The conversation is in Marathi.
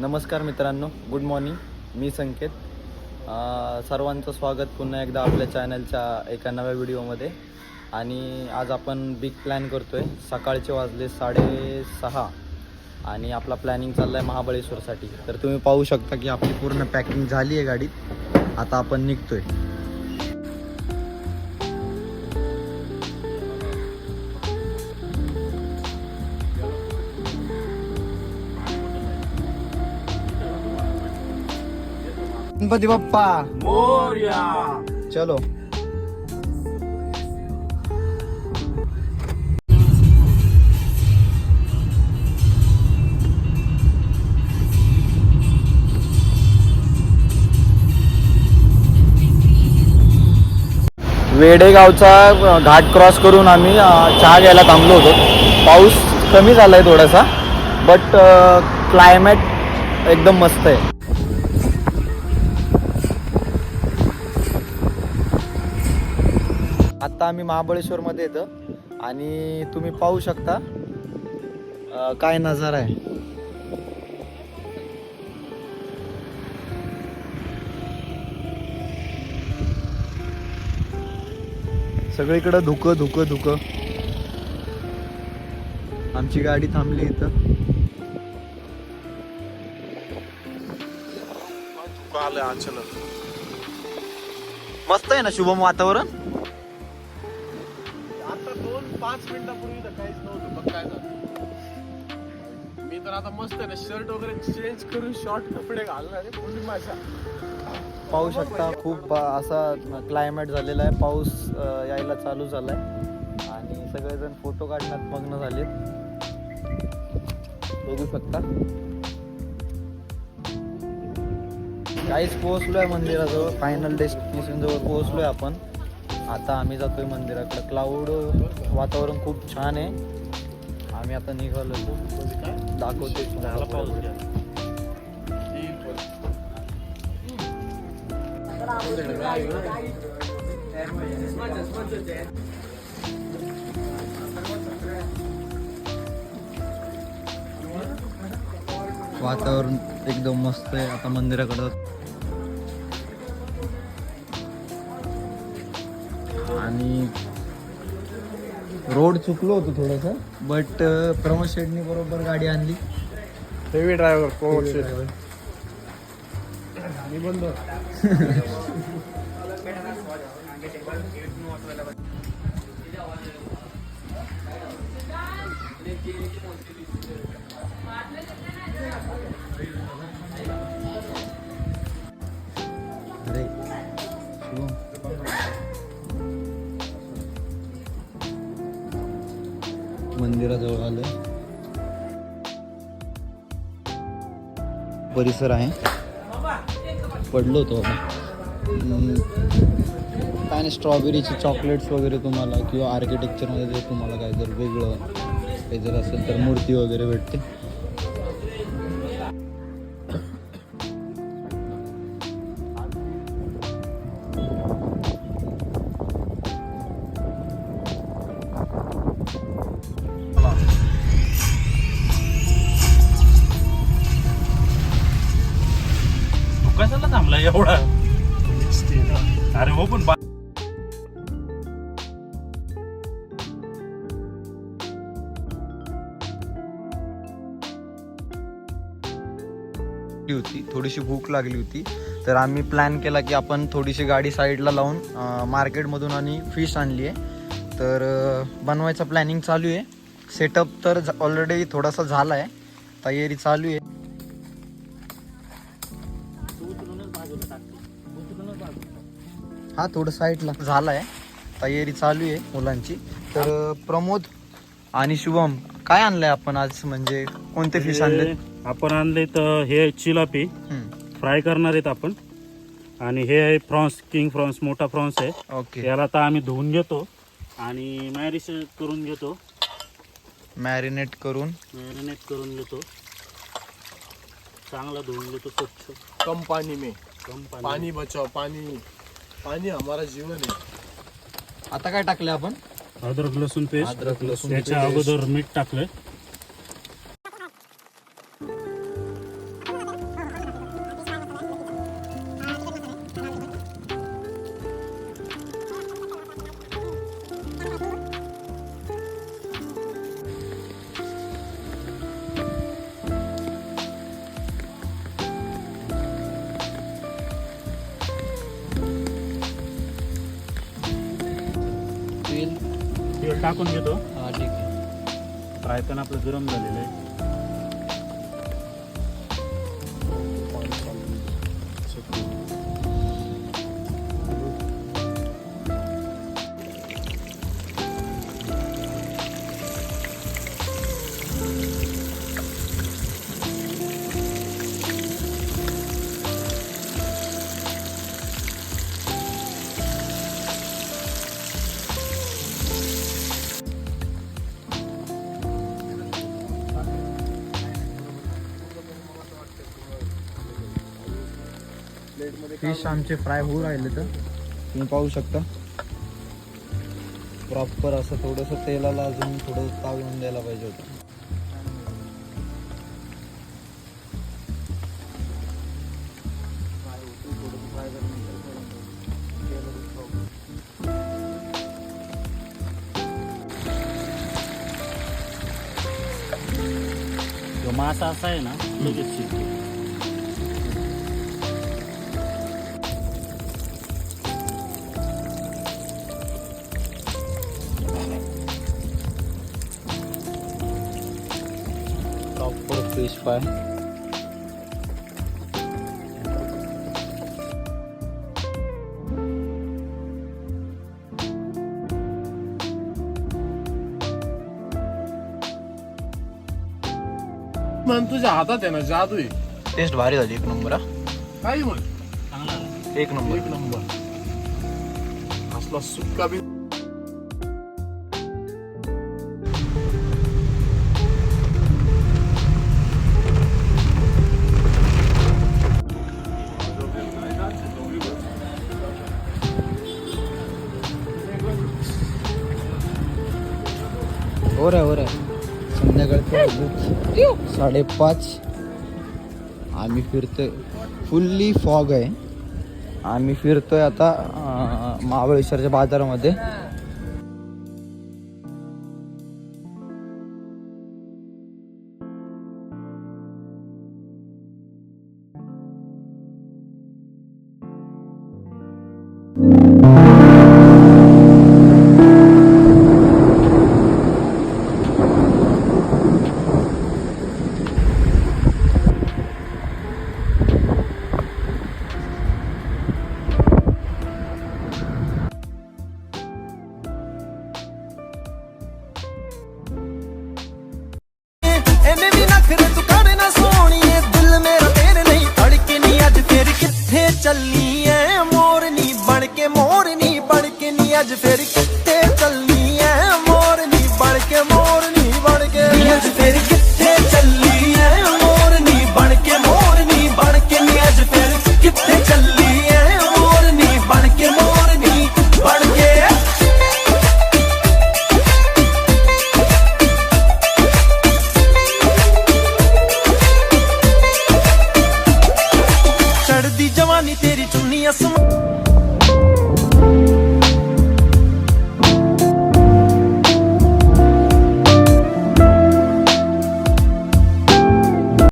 नमस्कार मित्रांनो, गुड मॉर्निंग. मी संकेत. सर्वांचं स्वागत पुन्हा एकदा आपल्या चॅनलच्या एका नव्या व्हिडिओमध्ये. आणि आज आपण बिग प्लॅन करतो आहे. सकाळचे वाजले 6:30 आणि आपला प्लॅनिंग चालला आहे महाबळेश्वरसाठी. तर तुम्ही पाहू शकता की आपली पूर्ण पॅकिंग झाली आहे गाडीत. आता आपण निघतो आहे. गणपती बाप्पा मोरया. चलो. वेडेगावचा घाट क्रॉस करून आम्ही चहा घ्यायला थांबलो होतो. पाऊस कमी झाला आहे थोडासा, बट क्लायमेट एकदम मस्त आहे. आत्ता आम्ही महाबळेश्वरमध्ये येतो आणि तुम्ही पाहू शकता काय नजारा आहे. सगळीकडे धुकं धुकं धुकं. आमची गाडी थांबली इथं. मस्त आहे ना शुभम वातावरण. आता 2-5 मिनिटापूर्वी तर काहीच नव्हतं. बघ काय झालं. मी तर आता मस्त आहे ना, शर्ट वगैरे चेंज करून शॉर्ट कपडे घालणार आहे. पूर्ण माझ्या पाहू शकता खूप असा क्लायमेट झालेला आहे. पाऊस यायला चालू झालाय आणि सगळेजण फोटो काढण्यात मग्न झालेत. बघू शकता. काहीच पोहोचलोय मंदिराजवळ. फायनल डेस्टिनेशन जवळ पोहोचलोय आपण. आता आम्ही जातोय मंदिराकडे. क्लाउड वातावरण खूप छान आहे. आम्ही आता निघालो. दाखवते. वातावरण एकदम मस्त आहे. आता मंदिराकडं आणि रोड चुकलो होतो थोडंसं, बट प्रमोद शेटनी बरोबर गाडी आणली. हेवी ड्रायव्हर प्रमोद शेट. निबंध अरे मंदिराजवळ आलोय. परिसर आहे. पडलो होतो काय नाही. स्ट्रॉबेरीचे चॉकलेट्स वगैरे तुम्हाला, किंवा आर्किटेक्चरमध्ये जर तुम्हाला काय जर वेगळं काही जर असेल तर मूर्ती वगैरे भेटते. कशाला थांबला एवढा? अरे हो, पण होती थोडीशी भूक लागली होती. तर आम्ही प्लॅन केला की आपण थोडीशी गाडी साईडला लावून मार्केटमधून आणि फिश आणली आहे. तर बनवायचं प्लॅनिंग चालू आहे. सेटअप तर ऑलरेडी थोडासा झाला आहे. तयारी चालू आहे. हा थोडं साईडला झाला आहे. तयारी चालू आहे मुलांची. तर प्रमोद आणि शुभम काय आणलंय आपण आज? म्हणजे कोणते फिश आणले आपण? आणले तर हे चिलापी फ्राय करणार आहेत आपण. आणि हे आहे प्रॉन्स, किंग प्रॉन्स, मोठा प्रॉन्स आहे. ओके. याला आता आम्ही धुवून घेतो आणि मॅरिनेट करून घेतो. मॅरिनेट करून घेतो. चांगला धुवून घेतो स्वच्छ. कम पानी में पानी बचाओ. पानी हमारा जीवन है. आता काय टाकलं आपण? अद्रक लसूण पेस्ट. अद्रक लसूण त्याच्या अगोदर मीठ टाकलंय. तेल टाकून घेतो. हा ठीक आहे. फ्राय पॅन आपलं गरम झालेलं आहे. फिश आमचे फ्राय होऊ राहिले तर तुम्ही पाहू शकता. प्रॉपर असं थोडंसं तेलाला अजून थोडं ताव येऊन द्यायला पाहिजे होतं. जो मासा असा आहे ना लगेच शिजतो. Proper fish fry. म्हण तुझ्या हातात आहे ना जादू आहे. टेस्ट भारी झाली एक नंबर. काही म्हण चांगला आहे. एक नंबर. एक नंबर. असला सुक्का बी हो रे संध्याकाळचे 5:30. आम्ही फिरतोय. फुल्ली फॉग आहे. आम्ही फिरतोय आता महाबळेश्वरच्या बाजारामध्ये. ਐਵੇਂ ਵੀ ਨਖਰੇ ਤੂੰ ਕਰ ਨਾ ਸੋਹਣੀਏ ਦਿਲ ਮੇਰਾ ਤੇਰੇ ਲਈ ਧੜਕੇ ਨੀ ਅੱਜ ਫੇਰ ਕਿੱਥੇ ਚੱਲੀ ਐ ਮੋਰਨੀ ਬਣ ਕੇ ਨੀ ਅੱਜ ਫੇਰ